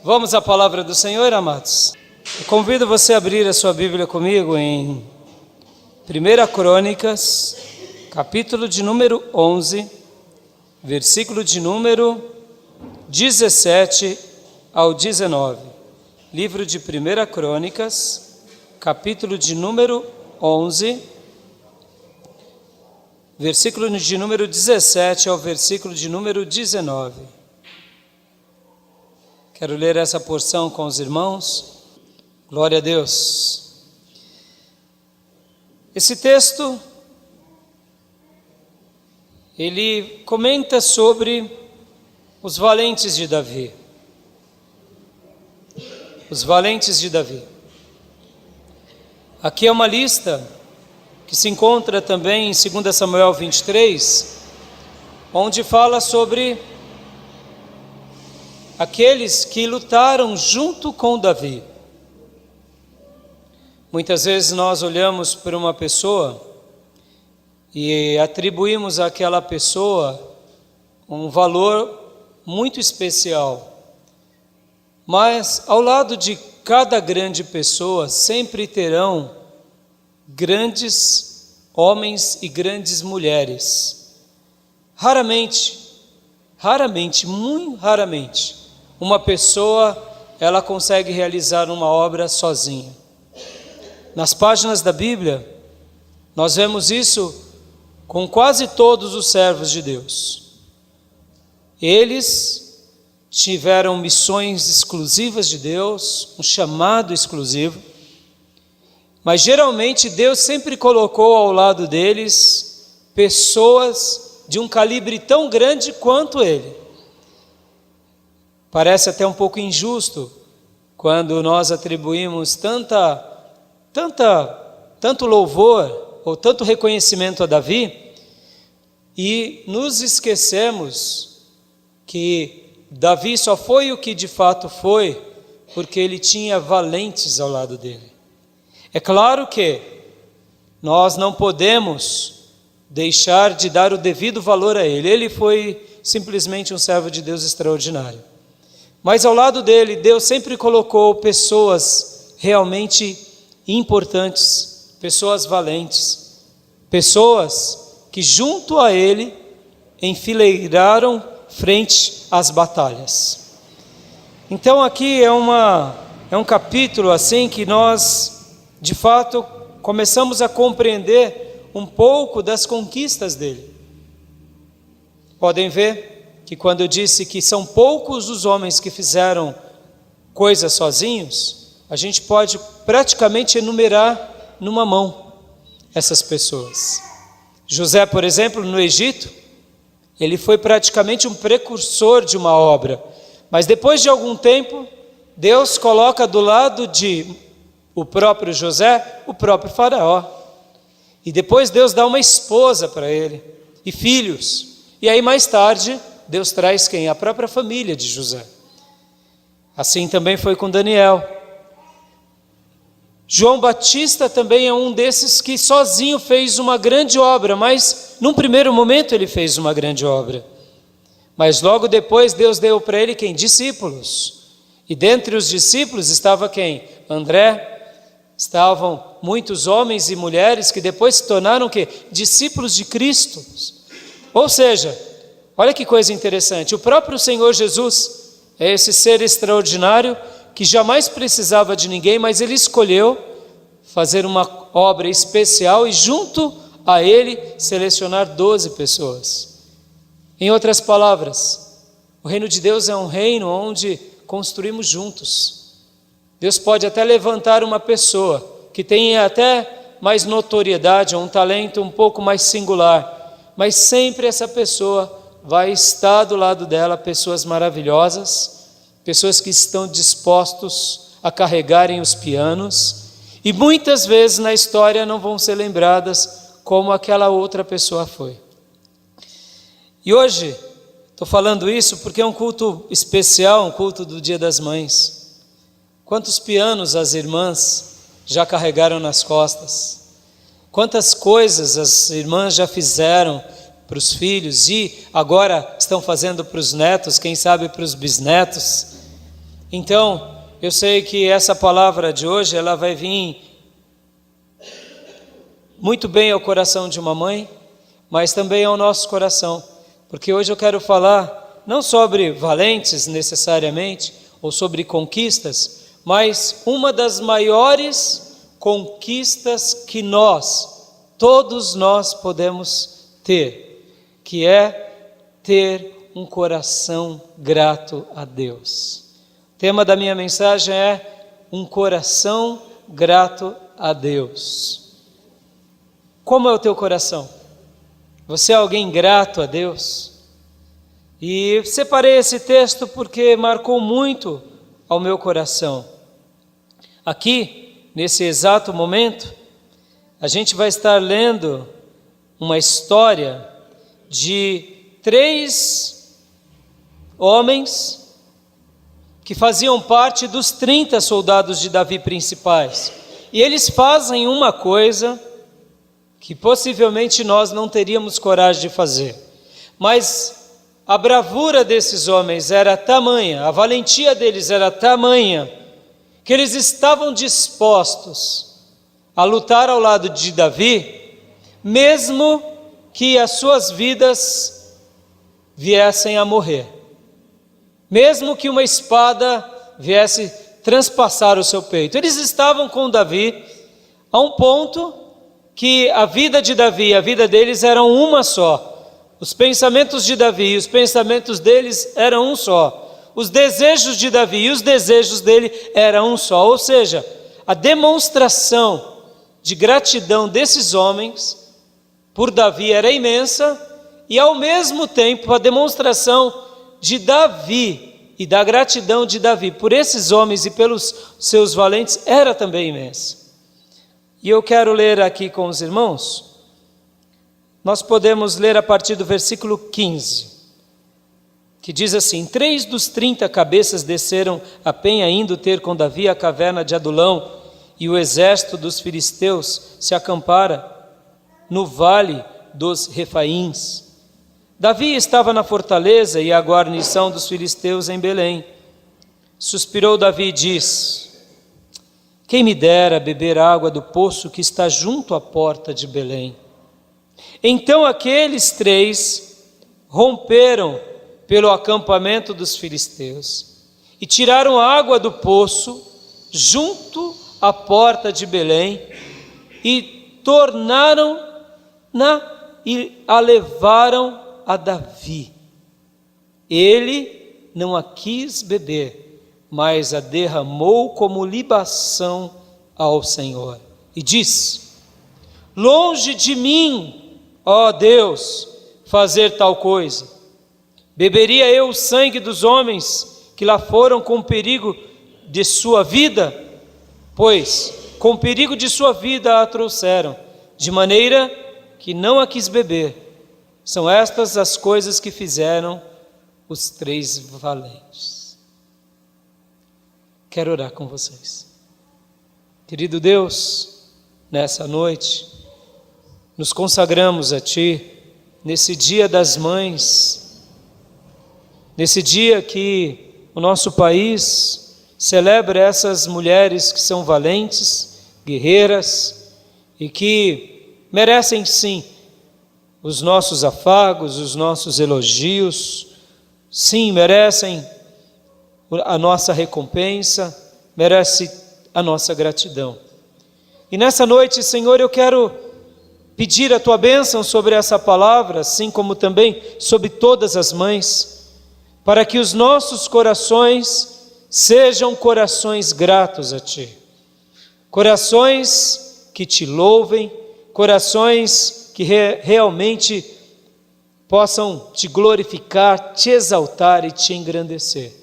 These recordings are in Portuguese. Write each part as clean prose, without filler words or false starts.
Vamos à palavra do Senhor, amados. Eu convido você a abrir a sua Bíblia comigo em 1 Crônicas, capítulo de número 11, versículo de número 17 ao 19. Livro de 1 Crônicas, capítulo de número 11, versículo de número 17 ao versículo de número 19. Quero ler essa porção com os irmãos. Glória a Deus. Esse texto, ele comenta sobre os valentes de Davi. Os valentes de Davi. Aqui é uma lista que se encontra também em 2 Samuel 23, onde fala sobre aqueles que lutaram junto com Davi. Muitas vezes nós olhamos para uma pessoa e atribuímos àquela pessoa um valor muito especial. Mas ao lado de cada grande pessoa sempre terão grandes homens e grandes mulheres. Raramente, muito raramente, uma pessoa, ela consegue realizar uma obra sozinha. Nas páginas da Bíblia, nós vemos isso com quase todos os servos de Deus. Eles tiveram missões exclusivas de Deus, um chamado exclusivo, mas geralmente Deus sempre colocou ao lado deles pessoas de um calibre tão grande quanto ele. Parece até um pouco injusto quando nós atribuímos tanto louvor ou tanto reconhecimento a Davi e nos esquecemos que Davi só foi o que de fato foi porque ele tinha valentes ao lado dele. É claro que nós não podemos deixar de dar o devido valor a ele. Ele foi simplesmente um servo de Deus extraordinário. Mas ao lado dele, Deus sempre colocou pessoas realmente importantes, pessoas valentes, pessoas que junto a ele enfileiraram frente às batalhas. Então aqui é um capítulo assim que nós, de fato, começamos a compreender um pouco das conquistas dele. Podem ver que quando eu disse que são poucos os homens que fizeram coisas sozinhos, a gente pode praticamente enumerar numa mão essas pessoas. José, por exemplo, no Egito, ele foi praticamente um precursor de uma obra, mas depois de algum tempo, Deus coloca do lado de o próprio José, o próprio faraó, e depois Deus dá uma esposa para ele, e filhos, e aí mais tarde, Deus traz quem? A própria família de José. Assim também foi com Daniel. João Batista também é um desses que sozinho fez uma grande obra, mas num primeiro momento ele fez uma grande obra. Mas logo depois Deus deu para ele quem? Discípulos. E dentre os discípulos estava quem? André. Estavam muitos homens e mulheres que depois se tornaram o quê? Discípulos de Cristo. Ou seja, olha que coisa interessante, o próprio Senhor Jesus é esse ser extraordinário que jamais precisava de ninguém, mas ele escolheu fazer uma obra especial e junto a ele selecionar 12 pessoas. Em outras palavras, o reino de Deus é um reino onde construímos juntos. Deus pode até levantar uma pessoa que tenha até mais notoriedade, ou um talento um pouco mais singular, mas sempre essa pessoa vai estar do lado dela pessoas maravilhosas, pessoas que estão dispostos a carregarem os pianos, e muitas vezes na história não vão ser lembradas como aquela outra pessoa foi. E hoje, estou falando isso porque é um culto especial, um culto do Dia das Mães. Quantos pianos as irmãs já carregaram nas costas? Quantas coisas as irmãs já fizeram para os filhos e agora estão fazendo para os netos, quem sabe para os bisnetos. Então, eu sei que essa palavra de hoje, ela vai vir muito bem ao coração de uma mãe, mas também ao nosso coração, porque hoje eu quero falar não sobre valentes necessariamente, ou sobre conquistas, mas uma das maiores conquistas que todos nós podemos ter, que é ter um coração grato a Deus. O tema da minha mensagem é um coração grato a Deus. Como é o teu coração? Você é alguém grato a Deus? E separei esse texto porque marcou muito ao meu coração. Aqui, nesse exato momento, a gente vai estar lendo uma história de 3 homens que faziam parte dos 30 soldados de Davi principais. E eles fazem uma coisa que possivelmente nós não teríamos coragem de fazer. Mas a bravura desses homens era tamanha, a valentia deles era tamanha, que eles estavam dispostos a lutar ao lado de Davi, mesmo que as suas vidas viessem a morrer. Mesmo que uma espada viesse transpassar o seu peito. Eles estavam com Davi a um ponto que a vida de Davi e a vida deles eram uma só. Os pensamentos de Davi e os pensamentos deles eram um só. Os desejos de Davi e os desejos dele eram um só. Ou seja, a demonstração de gratidão desses homens por Davi era imensa, e ao mesmo tempo a demonstração de Davi e da gratidão de Davi por esses homens e pelos seus valentes era também imensa. E eu quero ler aqui com os irmãos. Nós podemos ler a partir do versículo 15, que diz assim: 3 dos 30 cabeças desceram a penha, indo ter com Davi a caverna de Adulão, e o exército dos filisteus se acampara no vale dos Refaíns. Davi estava na fortaleza e a guarnição dos filisteus em Belém. Suspirou Davi e disse: quem me dera beber água do poço que está junto à porta de Belém. Então aqueles 3 romperam pelo acampamento dos filisteus e tiraram a água do poço junto à porta de Belém e tornaram-na e a levaram a Davi. Ele não a quis beber, mas a derramou como libação ao Senhor. E disse: longe de mim, ó Deus, fazer tal coisa. Beberia eu o sangue dos homens que lá foram com perigo de sua vida? Pois com perigo de sua vida a trouxeram, de maneira que não a quis beber. São estas as coisas que fizeram os 3 valentes. Quero orar com vocês. Querido Deus, nessa noite, nos consagramos a Ti, nesse dia das mães, nesse dia que o nosso país celebra essas mulheres que são valentes, guerreiras e que merecem sim os nossos afagos, os nossos elogios, sim, merecem a nossa recompensa, merece a nossa gratidão. E nessa noite, Senhor, eu quero pedir a Tua bênção sobre essa palavra, assim como também sobre todas as mães, para que os nossos corações sejam corações gratos a Ti, corações que Te louvem, corações que realmente possam Te glorificar, Te exaltar e Te engrandecer,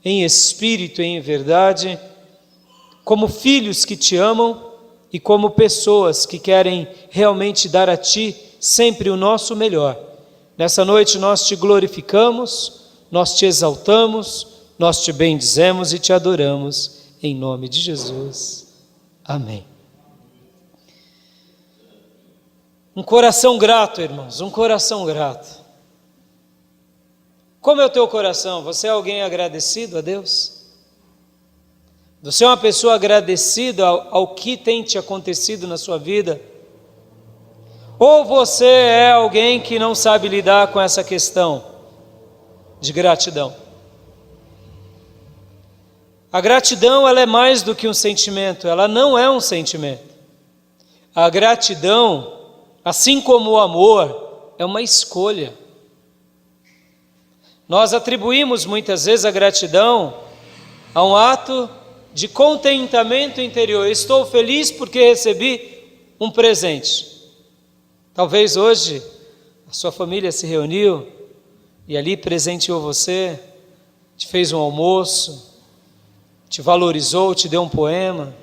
em espírito e em verdade, como filhos que Te amam e como pessoas que querem realmente dar a Ti sempre o nosso melhor. Nessa noite nós Te glorificamos, nós Te exaltamos, nós Te bendizemos e Te adoramos, em nome de Jesus. Amém. Um coração grato, irmãos, um coração grato. Como é o teu coração? Você é alguém agradecido a Deus? Você é uma pessoa agradecida ao que tem te acontecido na sua vida? Ou você é alguém que não sabe lidar com essa questão de gratidão? A gratidão, ela é mais do que um sentimento, ela não é um sentimento. A gratidão, assim como o amor, é uma escolha. Nós atribuímos muitas vezes a gratidão a um ato de contentamento interior. Estou feliz porque recebi um presente. Talvez hoje a sua família se reuniu e ali presenteou você, te fez um almoço, te valorizou, te deu um poema.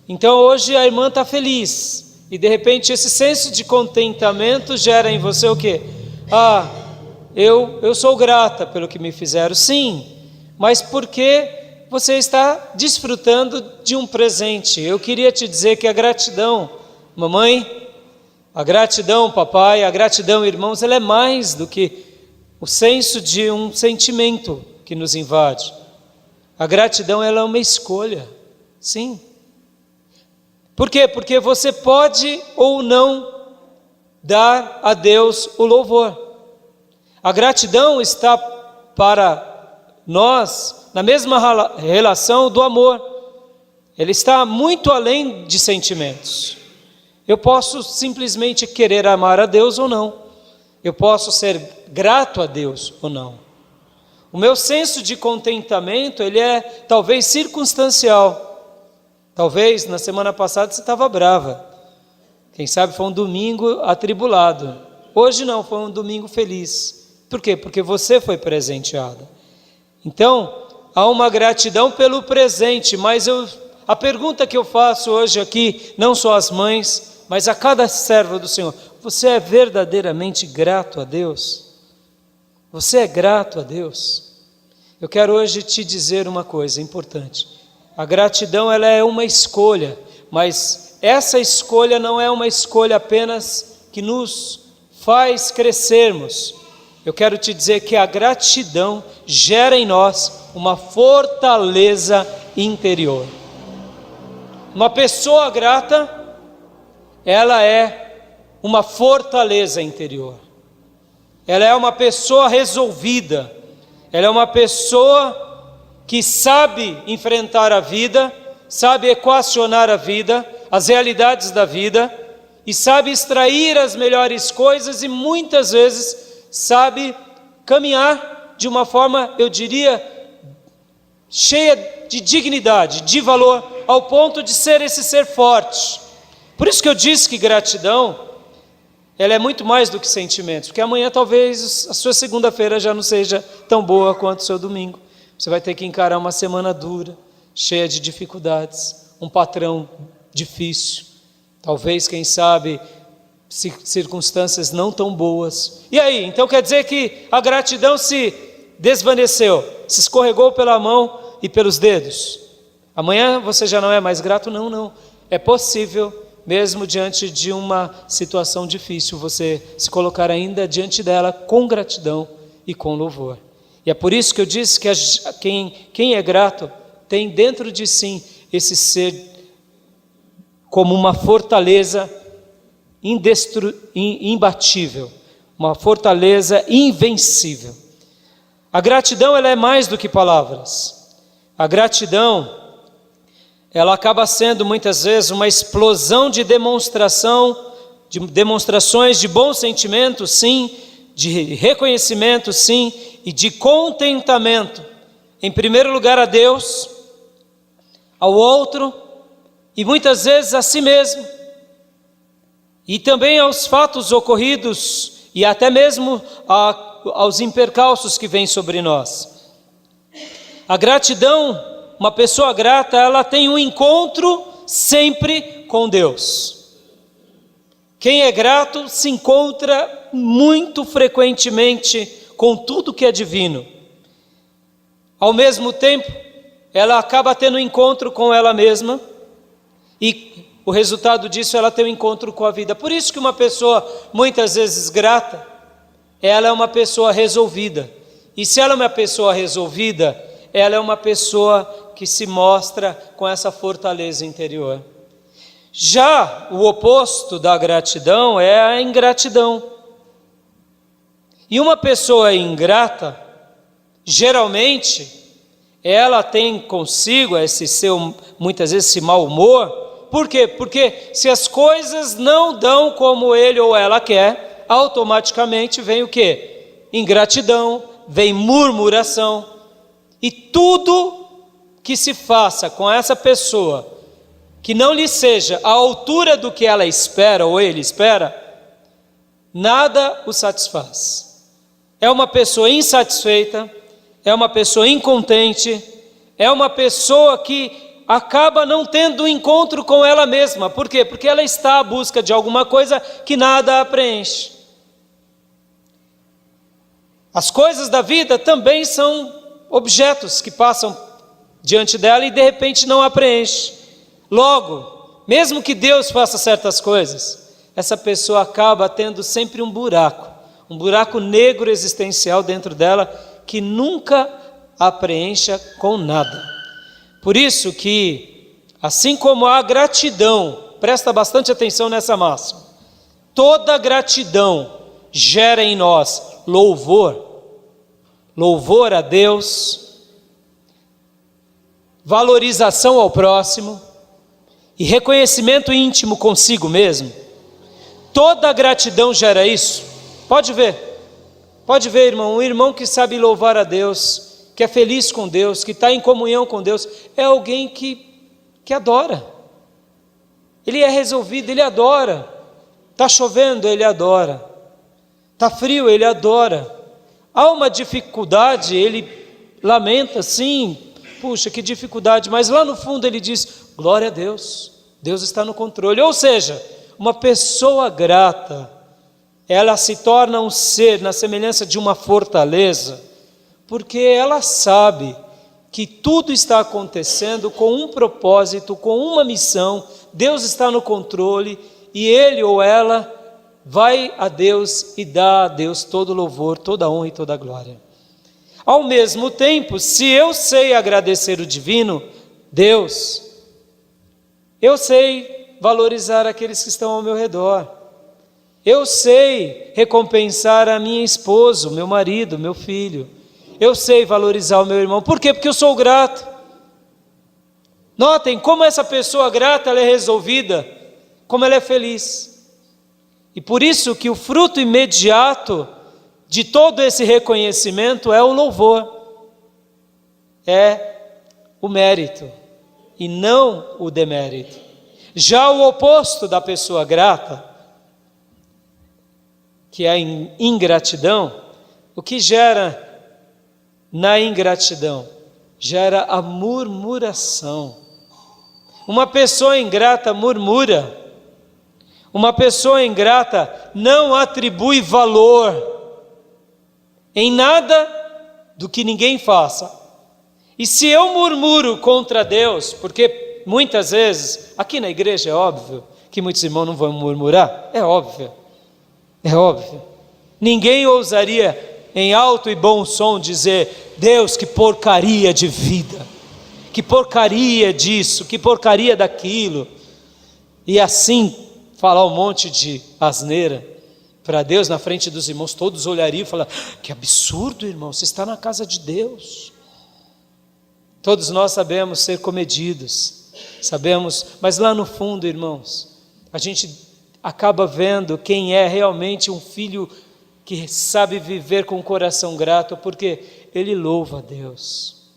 Então hoje a irmã está feliz e de repente esse senso de contentamento gera em você o quê? Eu sou grata pelo que me fizeram, sim, mas porque você está desfrutando de um presente. Eu queria te dizer que a gratidão, mamãe, a gratidão, papai, a gratidão, irmãos, ela é mais do que o senso de um sentimento que nos invade. A gratidão, ela é uma escolha, sim. Por quê? Porque você pode ou não dar a Deus o louvor. A gratidão está para nós na mesma relação do amor. Ele está muito além de sentimentos. Eu posso simplesmente querer amar a Deus ou não. Eu posso ser grato a Deus ou não. O meu senso de contentamento, ele é talvez circunstancial. Talvez na semana passada você estava brava. Quem sabe foi um domingo atribulado. Hoje não, foi um domingo feliz. Por quê? Porque você foi presenteada. Então, há uma gratidão pelo presente, mas a pergunta que eu faço hoje aqui, não só às mães, mas a cada servo do Senhor: você é verdadeiramente grato a Deus? Você é grato a Deus? Eu quero hoje te dizer uma coisa importante. A gratidão, ela é uma escolha, mas essa escolha não é uma escolha apenas que nos faz crescermos. Eu quero te dizer que a gratidão gera em nós uma fortaleza interior. Uma pessoa grata, ela é uma fortaleza interior. Ela é uma pessoa resolvida. Ela é uma pessoa que sabe enfrentar a vida, sabe equacionar a vida, as realidades da vida, e sabe extrair as melhores coisas e muitas vezes sabe caminhar de uma forma, eu diria, cheia de dignidade, de valor, ao ponto de ser esse ser forte. Por isso que eu disse que gratidão, ela é muito mais do que sentimentos, porque amanhã talvez a sua segunda-feira já não seja tão boa quanto o seu domingo. Você vai ter que encarar uma semana dura, cheia de dificuldades, um patrão difícil, talvez, quem sabe, circunstâncias não tão boas. E aí? Então quer dizer que a gratidão se desvaneceu, se escorregou pela mão e pelos dedos? Amanhã você já não é mais grato? Não, não. É possível, mesmo diante de uma situação difícil, você se colocar ainda diante dela com gratidão e com louvor. E é por isso que eu disse que quem é grato tem dentro de si esse ser como uma fortaleza imbatível, uma fortaleza invencível. A gratidão, ela é mais do que palavras. A gratidão, ela acaba sendo muitas vezes uma explosão de demonstrações de bons sentimentos, sim, de reconhecimento, sim, e de contentamento. Em primeiro lugar a Deus, ao outro e muitas vezes a si mesmo. E também aos fatos ocorridos e até mesmo aos impercalços que vêm sobre nós. A gratidão, uma pessoa grata, ela tem um encontro sempre com Deus. Quem é grato se encontra muito frequentemente com tudo que é divino. Ao mesmo tempo, ela acaba tendo um encontro com ela mesma e o resultado disso, ela tem um encontro com a vida. Por isso que uma pessoa muitas vezes grata, ela é uma pessoa resolvida. E se ela é uma pessoa resolvida, ela é uma pessoa que se mostra com essa fortaleza interior. Já o oposto da gratidão é a ingratidão. E uma pessoa ingrata, geralmente, ela tem consigo muitas vezes esse mau humor. Por quê? Porque se as coisas não dão como ele ou ela quer, automaticamente vem o quê? Ingratidão, vem murmuração. E tudo que se faça com essa pessoa, que não lhe seja à altura do que ela espera ou ele espera, nada o satisfaz. É uma pessoa insatisfeita, é uma pessoa incontente, é uma pessoa que acaba não tendo encontro com ela mesma. Por quê? Porque ela está à busca de alguma coisa que nada a preenche. As coisas da vida também são objetos que passam diante dela e de repente não a preenche. Logo, mesmo que Deus faça certas coisas, essa pessoa acaba tendo sempre um buraco negro existencial dentro dela que nunca a preencha com nada. Por isso que, assim como a gratidão, presta bastante atenção nessa máxima, toda gratidão gera em nós louvor a Deus, valorização ao próximo e reconhecimento íntimo consigo mesmo. Toda gratidão gera isso. Pode ver, irmão, um irmão que sabe louvar a Deus, que é feliz com Deus, que está em comunhão com Deus, é alguém que adora. Ele é resolvido, ele adora. Está chovendo, ele adora. Está frio, ele adora. Há uma dificuldade, ele lamenta, sim, puxa, que dificuldade, mas lá no fundo ele diz, glória a Deus, Deus está no controle. Ou seja, uma pessoa grata, ela se torna um ser na semelhança de uma fortaleza, porque ela sabe que tudo está acontecendo com um propósito, com uma missão, Deus está no controle e ele ou ela vai a Deus e dá a Deus todo louvor, toda honra e toda glória. Ao mesmo tempo, se eu sei agradecer o divino, Deus, eu sei valorizar aqueles que estão ao meu redor, eu sei recompensar a minha esposa, o meu marido, meu filho, eu sei valorizar o meu irmão. Por quê? Porque eu sou grato. Notem como essa pessoa grata, ela é resolvida, como ela é feliz. E por isso que o fruto imediato de todo esse reconhecimento é o louvor, é o mérito e não o demérito. Já o oposto da pessoa grata, que é a ingratidão, o que gera na ingratidão? Gera a murmuração. Uma pessoa ingrata murmura. Uma pessoa ingrata não atribui valor em nada do que ninguém faça. E se eu murmuro contra Deus, porque muitas vezes, aqui na igreja é óbvio que muitos irmãos não vão murmurar, é óbvio. Ninguém ousaria em alto e bom som dizer, Deus, que porcaria de vida, que porcaria disso, que porcaria daquilo, e assim falar um monte de asneira para Deus na frente dos irmãos, todos olhariam e falariam, que absurdo, irmão, você está na casa de Deus. Todos nós sabemos ser comedidos, sabemos, mas lá no fundo, irmãos, a gente acaba vendo quem é realmente um filho que sabe viver com o coração grato, porque ele louva a Deus.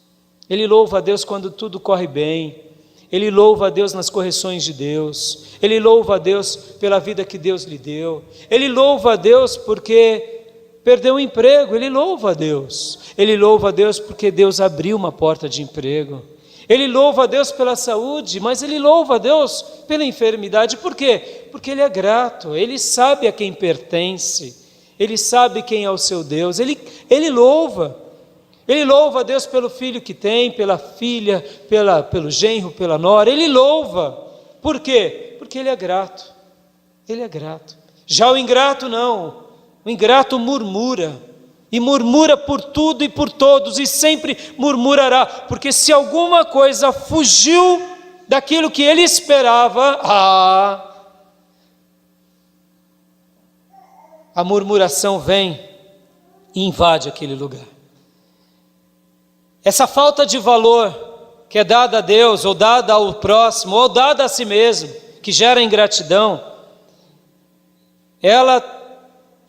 Ele louva a Deus quando tudo corre bem. Ele louva a Deus nas correções de Deus. Ele louva a Deus pela vida que Deus lhe deu. Ele louva a Deus porque perdeu o emprego. Ele louva a Deus. Ele louva a Deus porque Deus abriu uma porta de emprego. Ele louva a Deus pela saúde, mas ele louva a Deus pela enfermidade. Por quê? Porque ele é grato. Ele sabe a quem pertence. Ele sabe quem é o seu Deus. Ele louva. Ele louva a Deus pelo filho que tem, pela filha, pelo genro, pela nora. Ele louva. Por quê? Porque ele é grato. Ele é grato. Já o ingrato não. O ingrato murmura. e murmura por tudo e por todos, e sempre murmurará, porque se alguma coisa fugiu daquilo que ele esperava, a murmuração vem e invade aquele lugar. Essa falta de valor que é dada a Deus, ou dada ao próximo, ou dada a si mesmo, que gera ingratidão, ela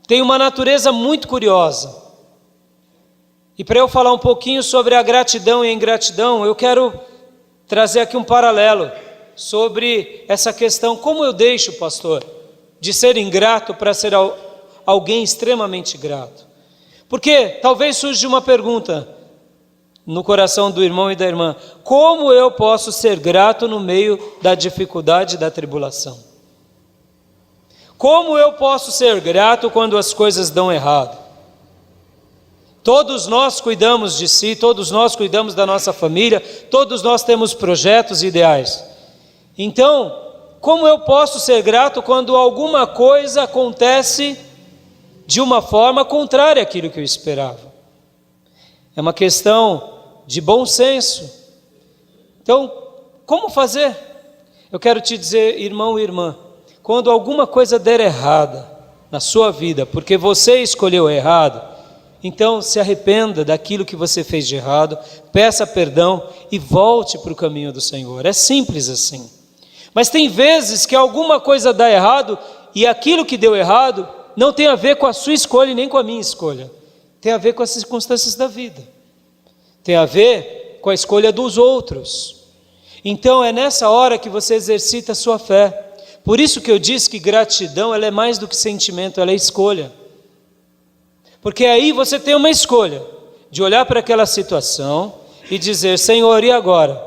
tem uma natureza muito curiosa. E para eu falar um pouquinho sobre a gratidão e a ingratidão, eu quero trazer aqui um paralelo sobre essa questão: como eu deixo, pastor, de ser ingrato para ser alguém extremamente grato? Porque talvez surja uma pergunta no coração do irmão e da irmã: como eu posso ser grato no meio da dificuldade e da tribulação? Como eu posso ser grato quando as coisas dão errado? Todos nós cuidamos de si, todos nós cuidamos da nossa família, todos nós temos projetos e ideais. Então, como eu posso ser grato quando alguma coisa acontece de uma forma contrária àquilo que eu esperava? É uma questão de bom senso. Então, como fazer? Eu quero te dizer, irmão e irmã, quando alguma coisa der errada na sua vida, porque você escolheu errado, então se arrependa daquilo que você fez de errado, peça perdão e volte para o caminho do Senhor. É simples assim. Mas tem vezes que alguma coisa dá errado, e aquilo que deu errado não tem a ver com a sua escolha e nem com a minha escolha. Tem a ver com as circunstâncias da vida. Tem a ver com a escolha dos outros. Então é nessa hora que você exercita a sua fé. Por isso que eu disse que gratidão, ela é mais do que sentimento, ela é escolha. Porque aí você tem uma escolha de olhar para aquela situação e dizer: Senhor, e agora?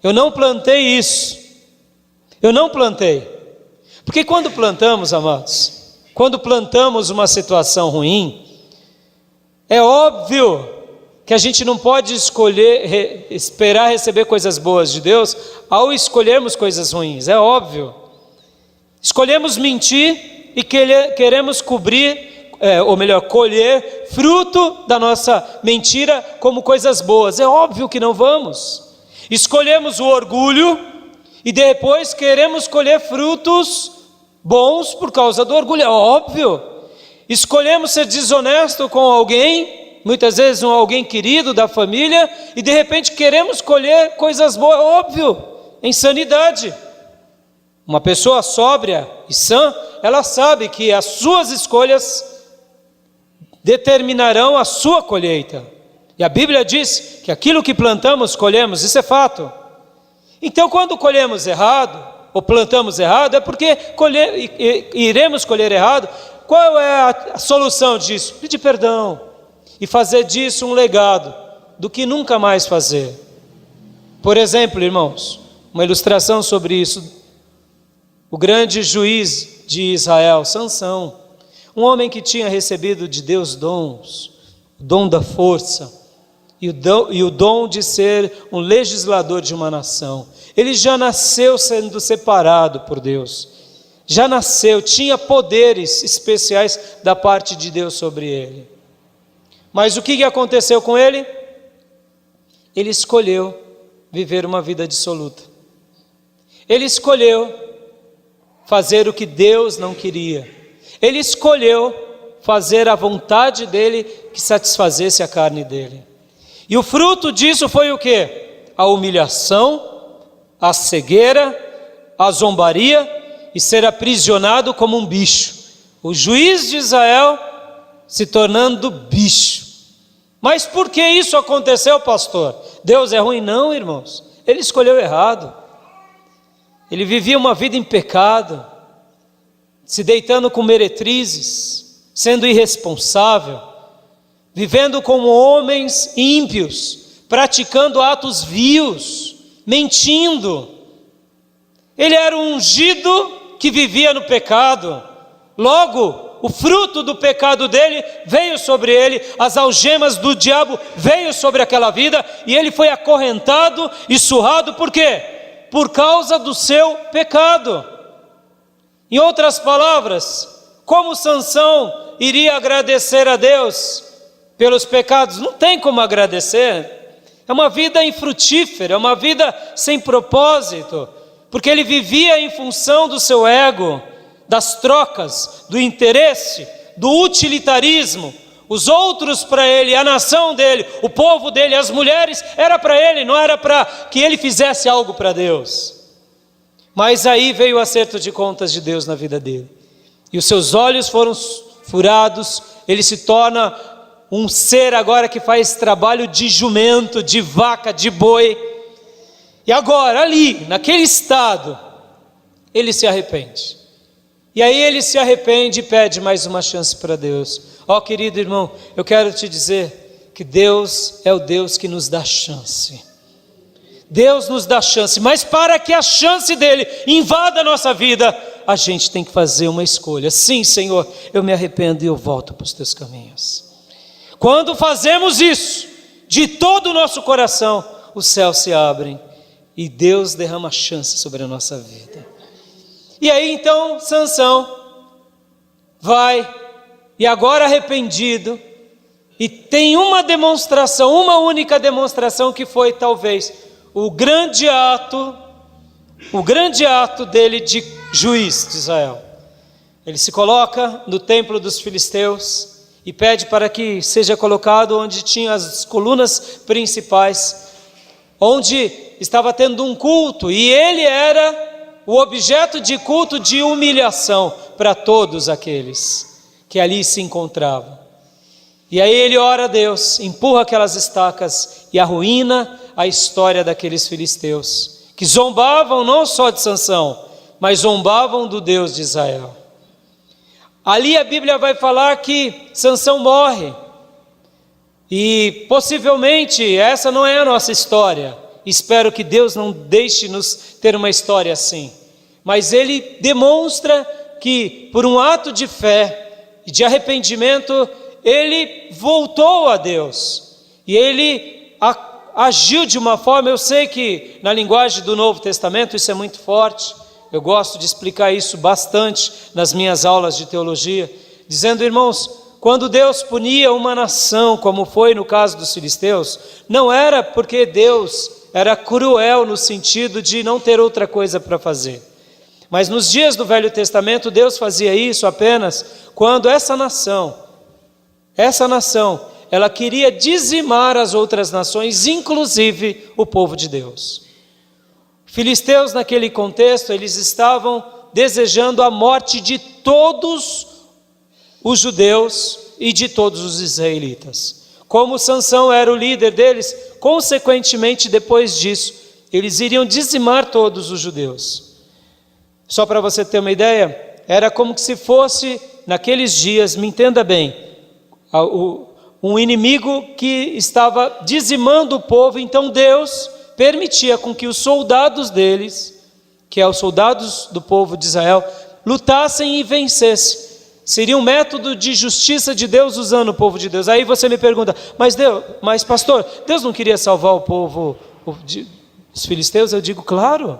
Eu não plantei isso. Eu não plantei. Porque quando plantamos, amados, quando plantamos uma situação ruim, é óbvio que a gente não pode esperar receber coisas boas de Deus ao escolhermos coisas ruins, é óbvio. Escolhemos mentir e queremos colher fruto da nossa mentira como coisas boas, é óbvio que não vamos. Escolhemos o orgulho e depois queremos colher frutos bons por causa do orgulho, é óbvio. Escolhemos ser desonesto com alguém, muitas vezes alguém querido da família, e de repente queremos colher coisas boas, óbvio, insanidade. Uma pessoa sóbria e sã, ela sabe que as suas escolhas determinarão a sua colheita. E a Bíblia diz que aquilo que plantamos, colhemos, isso é fato. Então quando colhemos errado, ou plantamos errado, é porque iremos colher errado. Qual é a solução disso? Pedir perdão e fazer disso um legado do que nunca mais fazer. Por exemplo, irmãos, uma ilustração sobre isso: o grande juiz de Israel, Sansão, um homem que tinha recebido de Deus dons, o dom da força e o dom de ser um legislador de uma nação. Ele já nasceu sendo separado por Deus, já nasceu, tinha poderes especiais da parte de Deus sobre ele. Mas o que aconteceu com ele? Ele escolheu viver uma vida dissoluta. Ele escolheu fazer o que Deus não queria. Ele escolheu fazer a vontade dele que satisfazesse a carne dele. E o fruto disso foi o quê? A humilhação, a cegueira, a zombaria e ser aprisionado como um bicho. O juiz de Israel se tornando bicho. Mas por que isso aconteceu, pastor? Deus é ruim? Não, irmãos. Ele escolheu errado. Ele vivia uma vida em pecado, se deitando com meretrizes, sendo irresponsável, vivendo como homens ímpios, praticando atos vios, mentindo. Ele era um ungido que vivia no pecado. Logo, o fruto do pecado dele veio sobre ele, as algemas do diabo veio sobre aquela vida, e ele foi acorrentado e surrado. Por quê? Por causa do seu pecado. Em outras palavras, como Sansão iria agradecer a Deus pelos pecados, não tem como agradecer. É uma vida infrutífera, é uma vida sem propósito, porque ele vivia em função do seu ego, das trocas, do interesse, do utilitarismo. Os outros para ele, a nação dele, o povo dele, as mulheres, era para ele, não era para que ele fizesse algo para Deus. Mas aí veio o acerto de contas de Deus na vida dele. E os seus olhos foram furados, ele se torna um ser agora que faz trabalho de jumento, de vaca, de boi. E agora, ali, naquele estado, ele se arrepende. E aí ele se arrepende e pede mais uma chance para Deus. Ó, querido irmão, eu quero te dizer que Deus é o Deus que nos dá chance. Deus nos dá chance, mas para que a chance dele invada a nossa vida, a gente tem que fazer uma escolha. Sim, Senhor, eu me arrependo e eu volto para os teus caminhos. Quando fazemos isso, de todo o nosso coração, os céus se abrem e Deus derrama chance sobre a nossa vida. E aí então Sansão vai, e agora arrependido, e tem uma demonstração, uma única demonstração, que foi talvez o grande ato dele de juiz de Israel. Ele se coloca no templo dos filisteus e pede para que seja colocado onde tinha as colunas principais, onde estava tendo um culto, e ele era o objeto de culto de humilhação para todos aqueles que ali se encontravam. E aí ele ora a Deus, empurra aquelas estacas e arruína a história daqueles filisteus, que zombavam não só de Sansão, mas zombavam do Deus de Israel. Ali a Bíblia vai falar que Sansão morre, e possivelmente essa não é a nossa história. Espero que Deus não deixe-nos ter uma história assim, mas ele demonstra que por um ato de fé e de arrependimento, ele voltou a Deus, e ele agiu de uma forma, eu sei que na linguagem do Novo Testamento isso é muito forte, eu gosto de explicar isso bastante nas minhas aulas de teologia, dizendo, irmãos, quando Deus punia uma nação, como foi no caso dos filisteus, não era porque Deus era cruel no sentido de não ter outra coisa para fazer. Mas nos dias do Velho Testamento, Deus fazia isso apenas quando essa nação, ela queria dizimar as outras nações, inclusive o povo de Deus. Filisteus, naquele contexto, eles estavam desejando a morte de todos os judeus e de todos os israelitas. Como Sansão era o líder deles, consequentemente, depois disso, eles iriam dizimar todos os judeus. Só para você ter uma ideia, era como que se fosse, naqueles dias, me entenda bem, um inimigo que estava dizimando o povo, então Deus permitia com que os soldados deles, que é os soldados do povo de Israel, lutassem e vencessem. Seria um método de justiça de Deus usando o povo de Deus. Aí você me pergunta, mas pastor, Deus não queria salvar o povo dos filisteus? Eu digo, claro.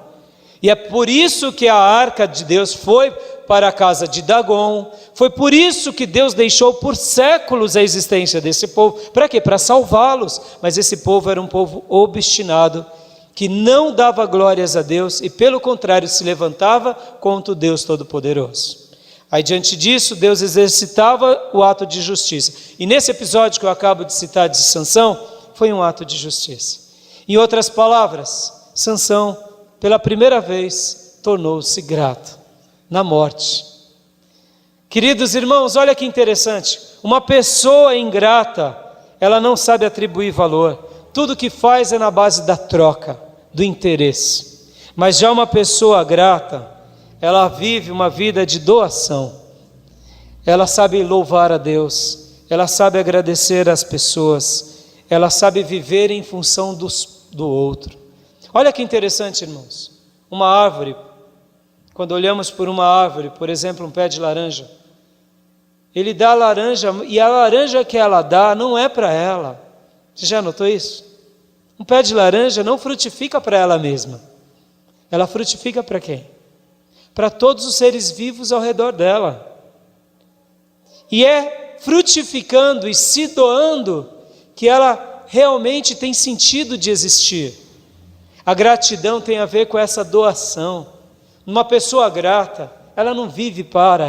E é por isso que a arca de Deus foi para a casa de Dagon, foi por isso que Deus deixou por séculos a existência desse povo. Para quê? Para salvá-los. Mas esse povo era um povo obstinado, que não dava glórias a Deus e pelo contrário se levantava contra o Deus Todo-Poderoso. Aí diante disso Deus exercitava o ato de justiça. E nesse episódio que eu acabo de citar de Sansão, foi um ato de justiça. Em outras palavras, Sansão, pela primeira vez, tornou-se grato na morte. Queridos irmãos, olha que interessante, uma pessoa ingrata, ela não sabe atribuir valor, tudo que faz é na base da troca, do interesse. Mas já uma pessoa grata, ela vive uma vida de doação, ela sabe louvar a Deus, ela sabe agradecer às pessoas, ela sabe viver em função do outro. Olha que interessante, irmãos, uma árvore, quando olhamos por uma árvore, por exemplo, um pé de laranja, ele dá laranja, e a laranja que ela dá não é para ela. Você já notou isso? Um pé de laranja não frutifica para ela mesma. Ela frutifica para quem? Para todos os seres vivos ao redor dela. E é frutificando e se doando que ela realmente tem sentido de existir. A gratidão tem a ver com essa doação. Uma pessoa grata, ela não vive para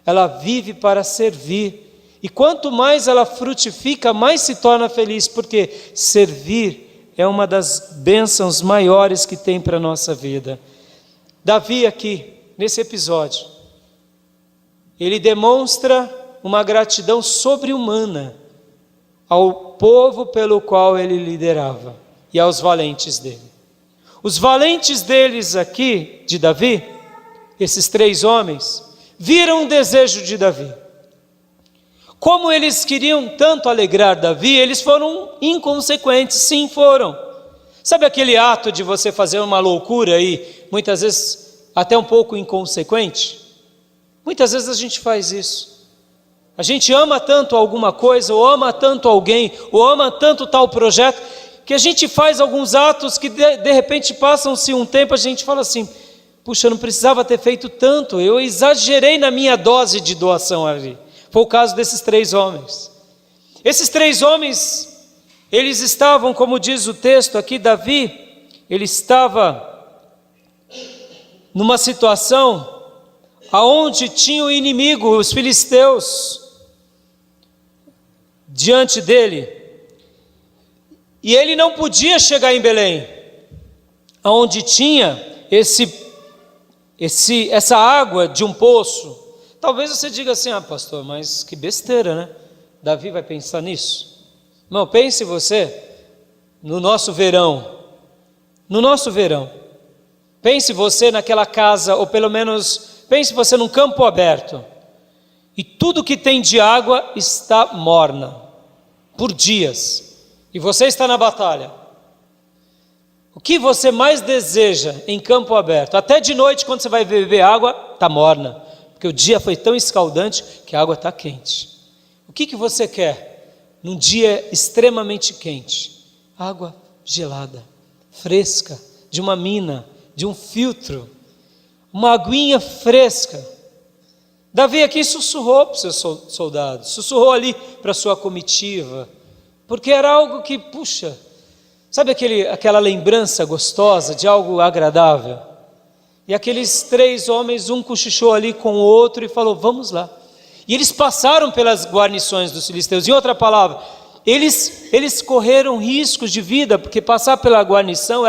ela vive para servir. E quanto mais ela frutifica, mais se torna feliz, porque servir é uma das bênçãos maiores que tem para a nossa vida. Davi aqui, nesse episódio, ele demonstra uma gratidão sobre-humana ao povo pelo qual ele liderava e aos valentes dele. Os valentes deles aqui, de Davi, esses 3 homens, viram o desejo de Davi. Como eles queriam tanto alegrar Davi, eles foram inconsequentes, sim, foram. Sabe aquele ato de você fazer uma loucura aí, muitas vezes até um pouco inconsequente? Muitas vezes a gente faz isso. A gente ama tanto alguma coisa, ou ama tanto alguém, ou ama tanto tal projeto, que a gente faz alguns atos que de repente passam-se um tempo, a gente fala assim, puxa, eu não precisava ter feito tanto, eu exagerei na minha dose de doação ali. Foi o caso desses 3 homens. Esses 3 homens, eles estavam, como diz o texto aqui, Davi, ele estava numa situação aonde tinha o inimigo, os filisteus, diante dele, e ele não podia chegar em Belém, aonde tinha essa água de um poço. Talvez você diga assim, pastor, mas que besteira, né? Davi vai pensar nisso? Não, pense você no nosso verão. Pense você naquela casa, ou pelo menos, pense você num campo aberto. E tudo que tem de água está morna, por dias. E você está na batalha. O que você mais deseja em campo aberto? Até de noite, quando você vai beber água, está morna. Porque o dia foi tão escaldante que a água está quente. O que você quer num dia extremamente quente? Água gelada, fresca, de uma mina, de um filtro, uma aguinha fresca. Davi aqui sussurrou para os seus soldados, sussurrou ali para a sua comitiva, porque era algo que, puxa, sabe aquela lembrança gostosa de algo agradável? E aqueles 3 homens, um cochichou ali com o outro e falou, vamos lá. E eles passaram pelas guarnições dos filisteus. Em outra palavra, eles correram riscos de vida, porque passar pela guarnição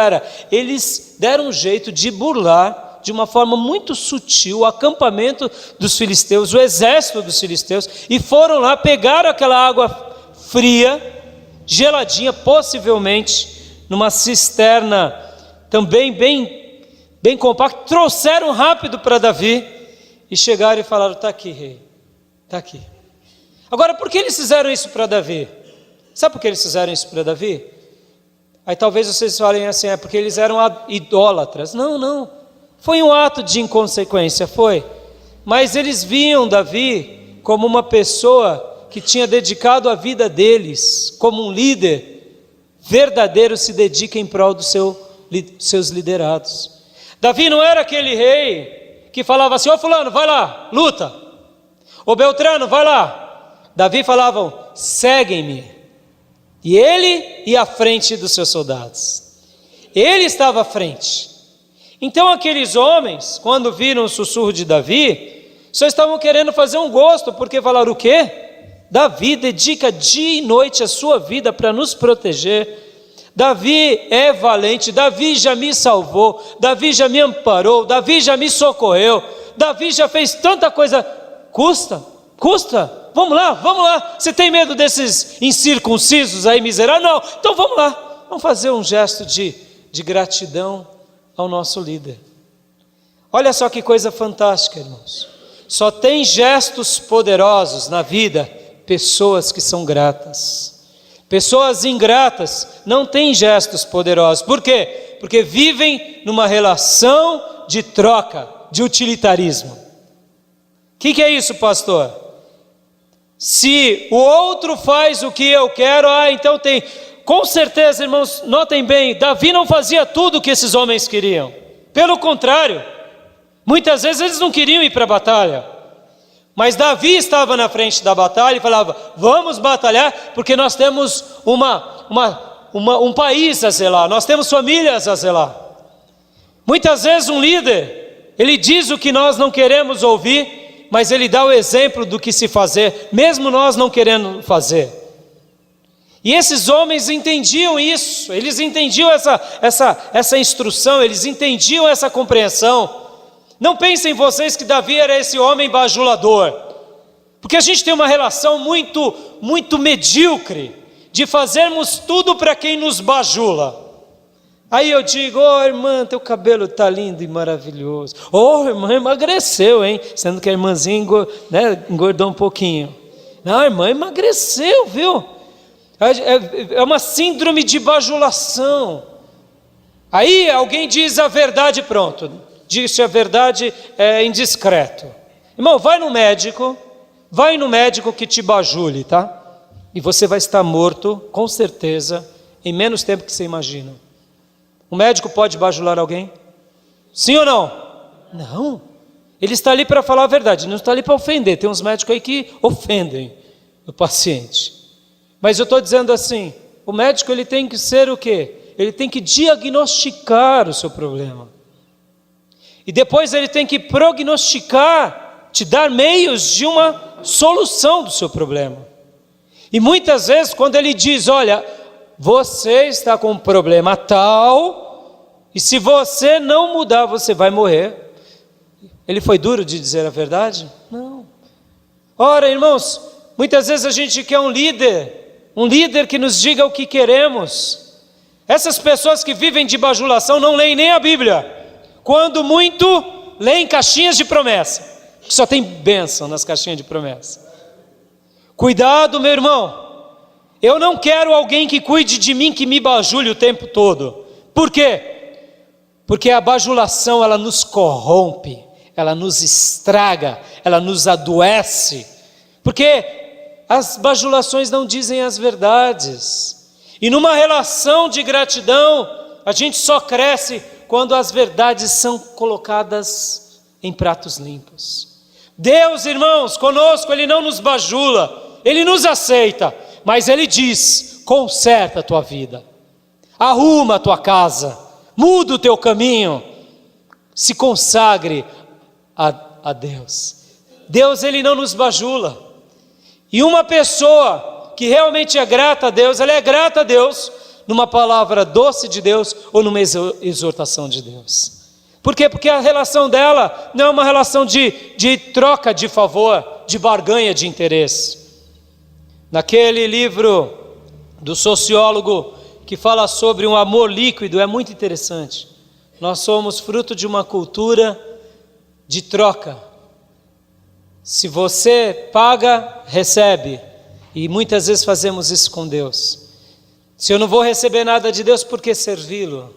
eles deram um jeito de burlar, de uma forma muito sutil, o acampamento dos filisteus, o exército dos filisteus, e foram lá, pegaram aquela água fria, geladinha, possivelmente numa cisterna também bem compacto, trouxeram rápido para Davi e chegaram e falaram, está aqui, rei, está aqui. Agora, por que eles fizeram isso para Davi? Sabe por que eles fizeram isso para Davi? Aí talvez vocês falem assim, porque eles eram idólatras. Não, foi um ato de inconsequência, foi. Mas eles viam Davi como uma pessoa que tinha dedicado a vida deles, como um líder verdadeiro se dedica em prol dos seus liderados. Davi não era aquele rei que falava assim, fulano, vai lá, luta. Ô Beltrano, vai lá. Davi falavam, seguem-me. E ele ia à frente dos seus soldados. Ele estava à frente. Então aqueles homens, quando viram o sussurro de Davi, só estavam querendo fazer um gosto, porque falaram o quê? Davi dedica dia e noite a sua vida para nos proteger. Davi é valente, Davi já me salvou, Davi já me amparou, Davi já me socorreu, Davi já fez tanta coisa. Custa, vamos lá, você tem medo desses incircuncisos aí miseráveis? Não, então vamos lá, vamos fazer um gesto de gratidão ao nosso líder. Olha só que coisa fantástica, irmãos, só tem gestos poderosos na vida, pessoas que são gratas. Pessoas ingratas não têm gestos poderosos. Por quê? Porque vivem numa relação de troca, de utilitarismo. O que é isso, pastor? Se o outro faz o que eu quero, então tem. Com certeza, irmãos, notem bem, Davi não fazia tudo o que esses homens queriam. Pelo contrário, muitas vezes eles não queriam ir para a batalha. Mas Davi estava na frente da batalha e falava: vamos batalhar, porque nós temos um país a zelar, nós temos famílias a zelar. Muitas vezes um líder, ele diz o que nós não queremos ouvir, mas ele dá o exemplo do que se fazer, mesmo nós não querendo fazer. E esses homens entendiam isso, eles entendiam essa instrução, eles entendiam essa compreensão. Não pensem vocês que Davi era esse homem bajulador, porque a gente tem uma relação muito medíocre de fazermos tudo para quem nos bajula. Aí eu digo: irmã, teu cabelo está lindo e maravilhoso. Irmã, emagreceu, hein? Sendo que a irmãzinha engordou um pouquinho. Não, a irmã emagreceu, viu? É uma síndrome de bajulação. Aí alguém diz a verdade, pronto. Disse a verdade, é indiscreto. Irmão, vai no médico que te bajule, tá? E você vai estar morto, com certeza, em menos tempo que você imagina. O médico pode bajular alguém? Sim ou não? Não. Ele está ali para falar a verdade, não está ali para ofender. Tem uns médicos aí que ofendem o paciente. Mas eu estou dizendo assim, o médico ele tem que ser o quê? Ele tem que diagnosticar o seu problema. E depois ele tem que prognosticar, te dar meios de uma solução do seu problema. E muitas vezes quando ele diz: olha, você está com um problema tal, e se você não mudar, você vai morrer. Ele foi duro de dizer a verdade? Não. Ora, irmãos, muitas vezes a gente quer um líder que nos diga o que queremos. Essas pessoas que vivem de bajulação não leem nem a Bíblia. Quando muito, leem caixinhas de promessa, que só tem bênção nas caixinhas de promessa. Cuidado, meu irmão. Eu não quero alguém que cuide de mim, que me bajule o tempo todo. Por quê? Porque a bajulação, ela nos corrompe, ela nos estraga, ela nos adoece. Porque as bajulações não dizem as verdades. E numa relação de gratidão, a gente só cresce quando as verdades são colocadas em pratos limpos. Deus, irmãos, conosco, Ele não nos bajula, Ele nos aceita, mas Ele diz: conserta a tua vida, arruma a tua casa, muda o teu caminho, se consagre a Deus. Deus, Ele não nos bajula. E uma pessoa que realmente é grata a Deus, ela é grata a Deus numa palavra doce de Deus ou numa exortação de Deus. Por quê? Porque a relação dela não é uma relação de troca de favor, de barganha de interesse. Naquele livro do sociólogo que fala sobre um amor líquido, é muito interessante. Nós somos fruto de uma cultura de troca. Se você paga, recebe. E muitas vezes fazemos isso com Deus. Se eu não vou receber nada de Deus, por que servi-lo?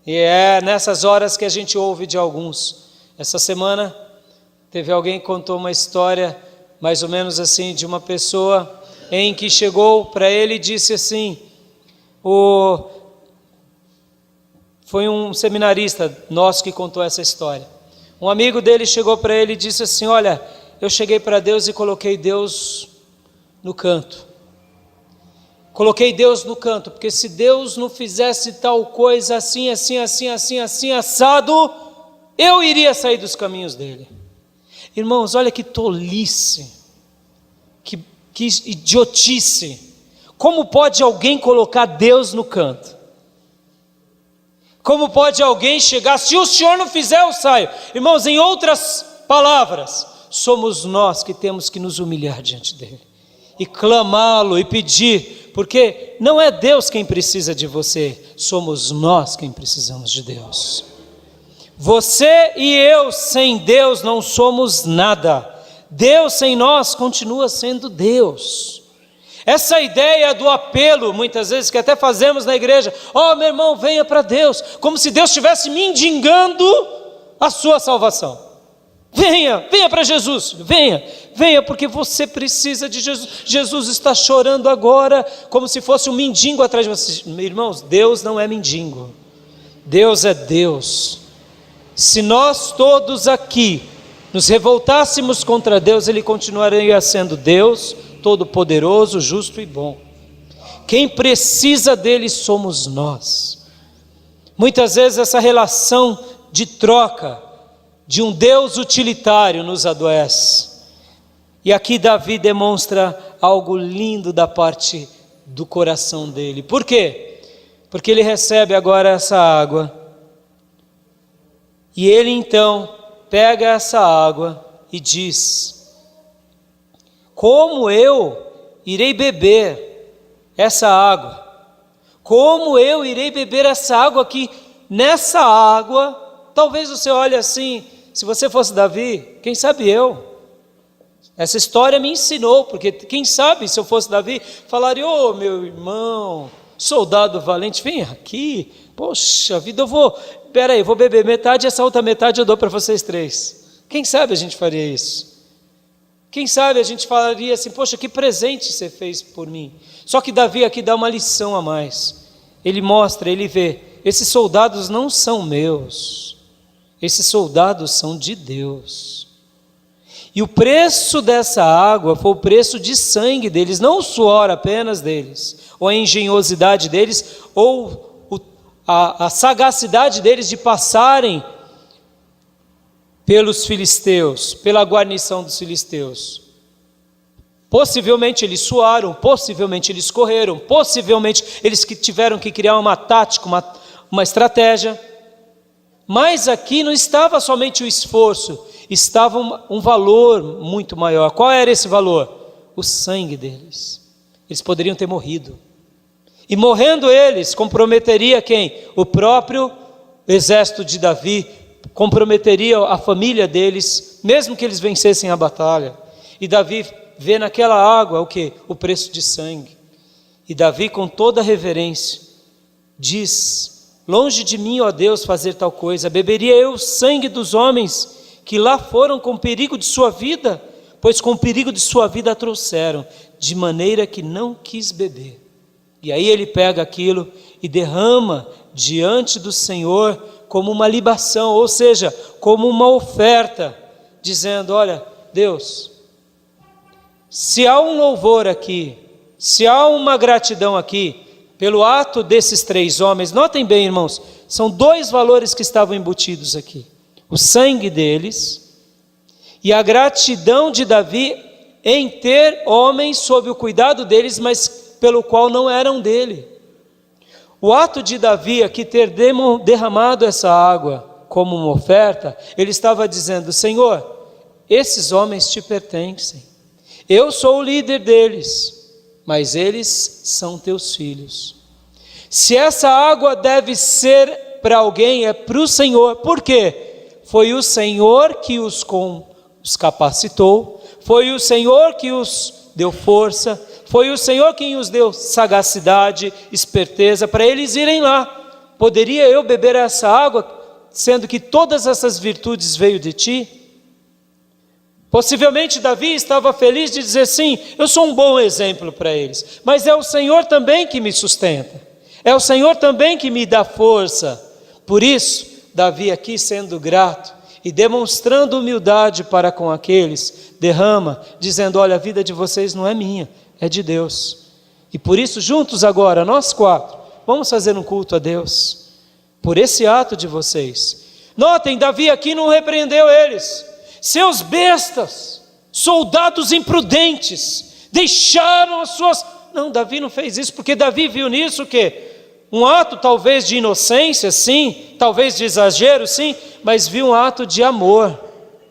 E é nessas horas que a gente ouve de alguns. Essa semana teve alguém que contou uma história mais ou menos assim, de uma pessoa em que chegou para ele e disse assim, foi um seminarista nosso que contou essa história. Um amigo dele chegou para ele e disse assim: olha, eu cheguei para Deus e coloquei Deus no canto. Coloquei Deus no canto, porque se Deus não fizesse tal coisa assim, assado, eu iria sair dos caminhos dele. Irmãos, olha que tolice, que idiotice. Como pode alguém colocar Deus no canto? Como pode alguém chegar, se o Senhor não fizer, eu saio? Irmãos, em outras palavras, somos nós que temos que nos humilhar diante dele e clamá-lo e pedir, porque não é Deus quem precisa de você, somos nós quem precisamos de Deus. Você e eu sem Deus não somos nada. Deus sem nós continua sendo Deus. Essa ideia do apelo, muitas vezes, que até fazemos na igreja: ó, meu irmão, venha para Deus, como se Deus estivesse mendigando a sua salvação. Venha para Jesus, venha porque você precisa de Jesus. Jesus está chorando agora, como se fosse um mendigo atrás de você. Irmãos, Deus não é mendigo, Deus é Deus. Se nós todos aqui nos revoltássemos contra Deus, Ele continuaria sendo Deus, todo-poderoso, justo e bom. Quem precisa dele somos nós. Muitas vezes essa relação de troca, de um Deus utilitário nos adoece. E aqui Davi demonstra algo lindo da parte do coração dele. Por quê? Porque ele recebe agora essa água. E ele então pega essa água e diz: como eu irei beber essa água? Como eu irei beber essa água aqui? Nessa água, talvez você olhe assim, se você fosse Davi, quem sabe eu? Essa história me ensinou, porque quem sabe se eu fosse Davi, falaria: ô meu irmão, soldado valente, vem aqui, poxa vida, eu vou beber metade, essa outra metade eu dou para vocês três. Quem sabe a gente faria isso? Quem sabe a gente falaria assim: poxa, que presente você fez por mim. Só que Davi aqui dá uma lição a mais. Ele mostra, ele vê, esses soldados não são meus, esses soldados são de Deus. E o preço dessa água foi o preço de sangue deles, não o suor apenas deles, ou a engenhosidade deles, ou a sagacidade deles de passarem pelos filisteus, pela guarnição dos filisteus. Possivelmente eles suaram, possivelmente eles correram, possivelmente eles que tiveram que criar uma tática, uma estratégia. Mas aqui não estava somente o esforço, estava um valor muito maior. Qual era esse valor? O sangue deles. Eles poderiam ter morrido. E morrendo eles, comprometeria quem? O próprio exército de Davi, comprometeria a família deles, mesmo que eles vencessem a batalha. E Davi vê naquela água o quê? O preço de sangue. E Davi, com toda reverência, diz: longe de mim, ó Deus, fazer tal coisa. Beberia eu o sangue dos homens que lá foram com perigo de sua vida, pois com perigo de sua vida a trouxeram, de maneira que não quis beber. E aí ele pega aquilo e derrama diante do Senhor como uma libação, ou seja, como uma oferta, dizendo: olha, Deus, se há um louvor aqui, se há uma gratidão aqui, pelo ato desses três homens, notem bem, irmãos, são dois valores que estavam embutidos aqui: o sangue deles e a gratidão de Davi em ter homens sob o cuidado deles, mas pelo qual não eram dele. O ato de Davi aqui ter derramado essa água como uma oferta, ele estava dizendo: Senhor, esses homens te pertencem, eu sou o líder deles, mas eles são teus filhos. Se essa água deve ser para alguém, é para o Senhor. Por quê? Foi o Senhor que os capacitou, foi o Senhor que os deu força, foi o Senhor quem os deu sagacidade, esperteza, para eles irem lá. Poderia eu beber essa água, sendo que todas essas virtudes veio de ti? Possivelmente Davi estava feliz de dizer: sim, eu sou um bom exemplo para eles, mas é o Senhor também que me sustenta, é o Senhor também que me dá força. Por isso, Davi aqui, sendo grato e demonstrando humildade para com aqueles, derrama, dizendo: olha, a vida de vocês não é minha, é de Deus. E por isso, juntos agora, nós quatro, vamos fazer um culto a Deus, por esse ato de vocês. Notem, Davi aqui não repreendeu eles: seus bestas, soldados imprudentes, deixaram as suas... Não, Davi não fez isso, porque Davi viu nisso o quê? Um ato talvez de inocência, sim, talvez de exagero, sim, mas viu um ato de amor,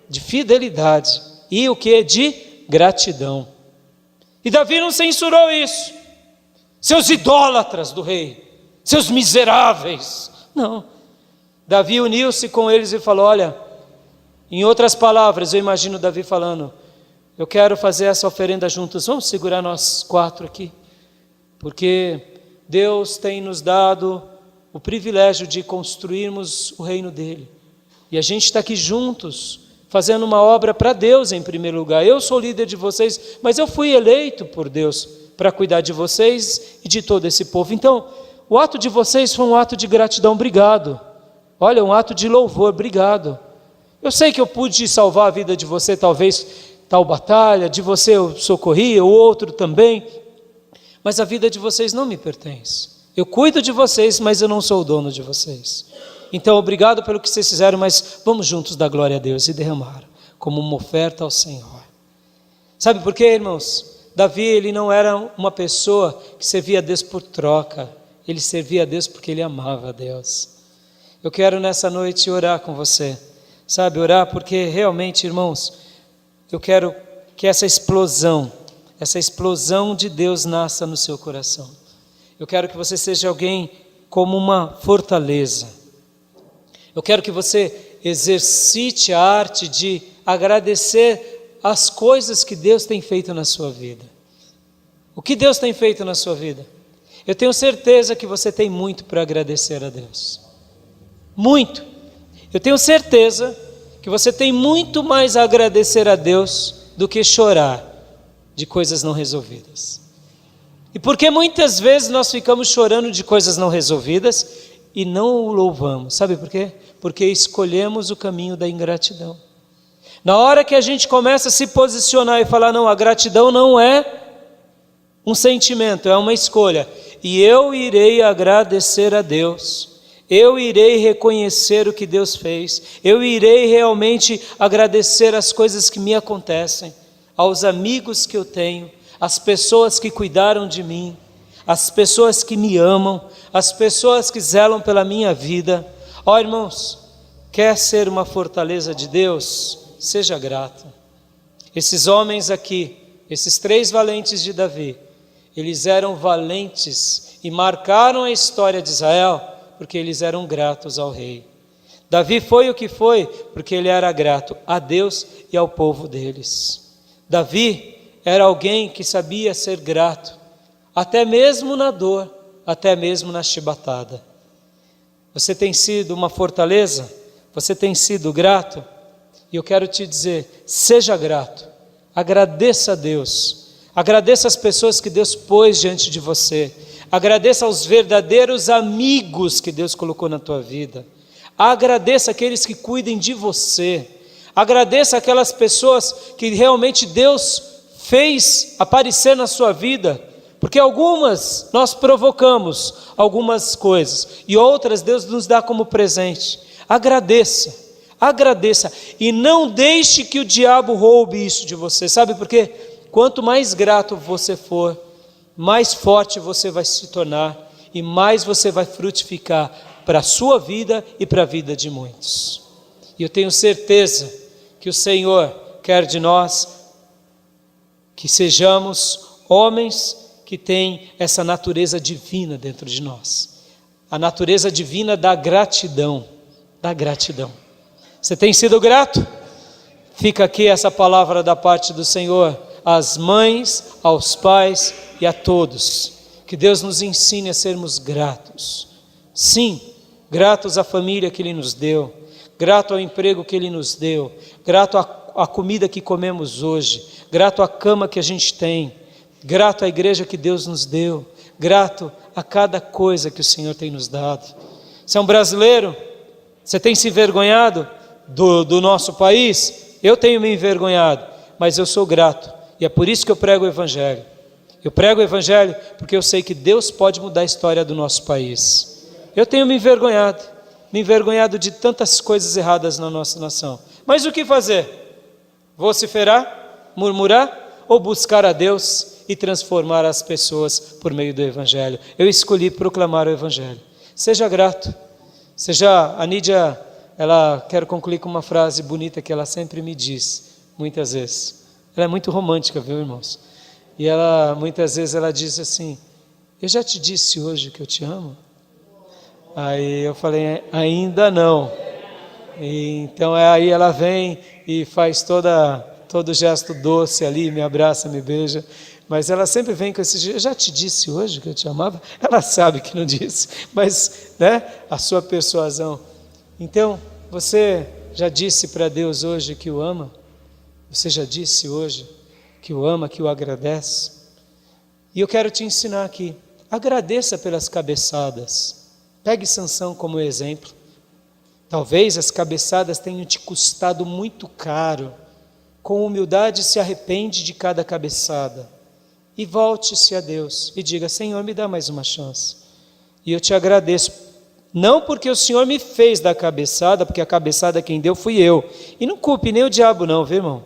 de fidelidade, e o que? De gratidão. E Davi não censurou isso: seus idólatras do rei, seus miseráveis. Não, Davi uniu-se com eles e falou: olha, em outras palavras, eu imagino Davi falando: eu quero fazer essa oferenda juntos, vamos segurar nós quatro aqui, porque Deus tem nos dado o privilégio de construirmos o reino dele, e a gente está aqui juntos, fazendo uma obra para Deus em primeiro lugar. Eu sou líder de vocês, mas eu fui eleito por Deus para cuidar de vocês e de todo esse povo. Então, o ato de vocês foi um ato de gratidão, obrigado. Olha, um ato de louvor, obrigado. Eu sei que eu pude salvar a vida de você, talvez tal batalha, de você eu socorri, o outro também, mas a vida de vocês não me pertence. Eu cuido de vocês, mas eu não sou o dono de vocês. Então, obrigado pelo que vocês fizeram, mas vamos juntos dar glória a Deus e derramar como uma oferta ao Senhor. Sabe por quê, irmãos? Davi, ele não era uma pessoa que servia a Deus por troca, ele servia a Deus porque ele amava a Deus. Eu quero nessa noite orar com você, sabe, orar porque realmente, irmãos, eu quero que essa explosão de Deus nasça no seu coração. Eu quero que você seja alguém como uma fortaleza. Eu quero que você exercite a arte de agradecer as coisas que Deus tem feito na sua vida. O que Deus tem feito na sua vida? Eu tenho certeza que você tem muito para agradecer a Deus. Muito. Eu tenho certeza que você tem muito mais a agradecer a Deus do que chorar de coisas não resolvidas. E porque muitas vezes nós ficamos chorando de coisas não resolvidas e não o louvamos. Sabe por quê? Porque escolhemos o caminho da ingratidão. Na hora que a gente começa a se posicionar e falar, não, a gratidão não é um sentimento, é uma escolha. E eu irei agradecer a Deus. Eu irei reconhecer o que Deus fez. Eu irei realmente agradecer as coisas que me acontecem, aos amigos que eu tenho, às pessoas que cuidaram de mim, às pessoas que me amam, às pessoas que zelam pela minha vida. Ó, irmãos, quer ser uma fortaleza de Deus? Seja grato. Esses homens aqui, esses 3 valentes de Davi, eles eram valentes e marcaram a história de Israel porque eles eram gratos ao rei. Davi foi o que foi porque ele era grato a Deus e ao povo deles. Davi era alguém que sabia ser grato, até mesmo na dor, até mesmo na chibatada. Você tem sido uma fortaleza? Você tem sido grato? E eu quero te dizer, seja grato, agradeça a Deus, agradeça as pessoas que Deus pôs diante de você, agradeça aos verdadeiros amigos que Deus colocou na tua vida, agradeça aqueles que cuidem de você, agradeça aquelas pessoas que realmente Deus fez aparecer na sua vida, porque algumas nós provocamos algumas coisas e outras Deus nos dá como presente. Agradeça e não deixe que o diabo roube isso de você. Sabe por quê? Quanto mais grato você for, mais forte você vai se tornar e mais você vai frutificar para a sua vida e para a vida de muitos. E eu tenho certeza que o Senhor quer de nós que sejamos homens que têm essa natureza divina dentro de nós. A natureza divina da gratidão, Você tem sido grato? Fica aqui essa palavra da parte do Senhor às mães, aos pais e a todos. Que Deus nos ensine a sermos gratos. Sim, gratos à família que Ele nos deu, grato ao emprego que Ele nos deu, grato à comida que comemos hoje, grato à cama que a gente tem, grato à igreja que Deus nos deu, grato a cada coisa que o Senhor tem nos dado. Você é um brasileiro? Você tem se envergonhado do nosso país? Eu tenho me envergonhado, mas eu sou grato, e é por isso que eu prego o Evangelho. Eu prego o Evangelho porque eu sei que Deus pode mudar a história do nosso país. Eu tenho me envergonhado de tantas coisas erradas na nossa nação. Mas o que fazer? Vociferar? Murmurar? Ou buscar a Deus e transformar as pessoas por meio do Evangelho? Eu escolhi proclamar o Evangelho. Seja grato. A Nídia, ela quer concluir com uma frase bonita que ela sempre me diz, muitas vezes. Ela é muito romântica, viu, irmãos? E ela, muitas vezes, ela diz assim: eu já te disse hoje que eu te amo? Aí eu falei, ainda não. E então aí ela vem e faz todo gesto doce ali, me abraça, me beija. Mas ela sempre vem com esse: eu já te disse hoje que eu te amava? Ela sabe que não disse, mas a sua persuasão. Então, você já disse para Deus hoje que o ama? Você já disse hoje que o ama, que o agradece? E eu quero te ensinar aqui, agradeça pelas cabeçadas. Pegue Sansão como exemplo. Talvez as cabeçadas tenham te custado muito caro. Com humildade se arrepende de cada cabeçada. E volte-se a Deus e diga: Senhor, me dá mais uma chance. E eu te agradeço. Não porque o Senhor me fez dar cabeçada, porque a cabeçada quem deu fui eu. E não culpe nem o diabo não, viu, irmão?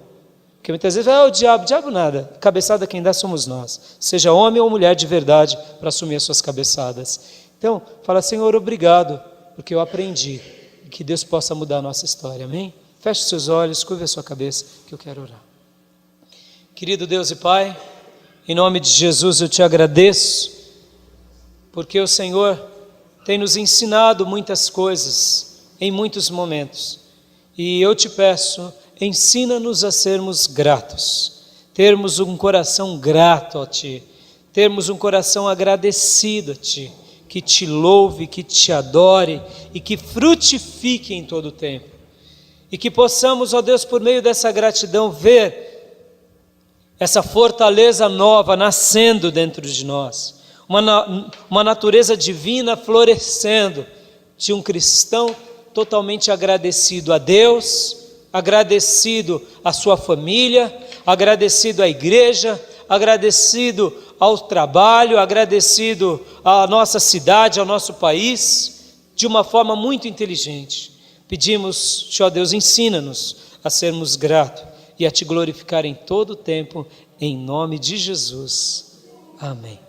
Porque muitas vezes, o diabo nada. Cabeçada quem dá somos nós. Seja homem ou mulher de verdade para assumir as suas cabeçadas. Então, fala: Senhor, obrigado, porque eu aprendi. E que Deus possa mudar a nossa história, amém? Feche os seus olhos, curva a sua cabeça, que eu quero orar. Querido Deus e Pai, em nome de Jesus eu te agradeço, porque o Senhor tem nos ensinado muitas coisas, em muitos momentos. E eu te peço, ensina-nos a sermos gratos, termos um coração grato a Ti, termos um coração agradecido a Ti, que Te louve, que Te adore e que frutifique em todo o tempo. E que possamos, ó Deus, por meio dessa gratidão, ver essa fortaleza nova nascendo dentro de nós, uma natureza divina florescendo, de um cristão totalmente agradecido a Deus, agradecido à sua família, agradecido à igreja, agradecido ao trabalho, agradecido à nossa cidade, ao nosso país, de uma forma muito inteligente. Pedimos, ó Deus, ensina-nos a sermos gratos e a Te glorificar em todo o tempo, em nome de Jesus. Amém.